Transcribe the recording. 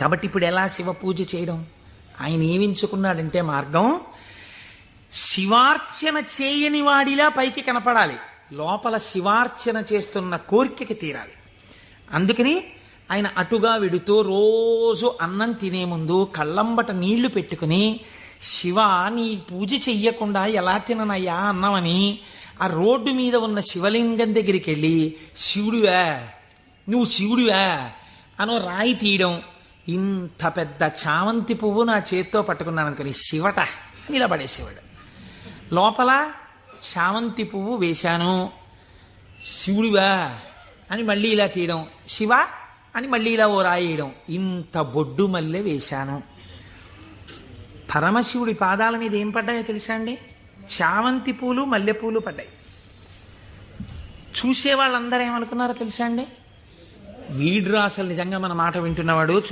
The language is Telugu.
కాబట్టి ఇప్పుడు ఎలా శివ పూజ చేయడం? ఆయన ఏమించుకున్నాడంటే మార్గం, శివార్చన చేయని వాడిలా పైకి కనపడాలి, లోపల శివార్చన చేస్తున్న కోరికకి తీరాలి. అందుకని ఆయన అటుగా వెడుతూ రోజు అన్నం తినే ముందు కళ్ళంబట నీళ్లు పెట్టుకుని, శివ నీ పూజ చెయ్యకుండా ఎలా తిననయ్యా అన్నామని ఆ రోడ్డు మీద ఉన్న శివలింగం దగ్గరికి వెళ్ళి, శివుడివా నువ్వు శివుడివా అనో రాయి తీయడం. ఇంత పెద్ద చామంతి పువ్వు నా చేత్తో పట్టుకున్నాను అనుకుని శివట నిలబడేసేవాడు. లోపల చామంతి పువ్వు వేశాను, శివుడివా అని మళ్ళీ ఇలా తీయడం, శివ అని మళ్ళీ ఇలా ఓ రాయేయడం. ఇంత బొడ్డు మల్లె వేశాను. పరమశివుడి పాదాల మీద ఏం పడ్డాయో తెలుసా అండి? చామంతి పూలు మల్లెపూలు పడ్డాయి. చూసే వాళ్ళందరూ ఏమనుకున్నారో తెలుసా అండి? వీడ్రా అసలు నిజంగా మన మాట వింటున్నవాడు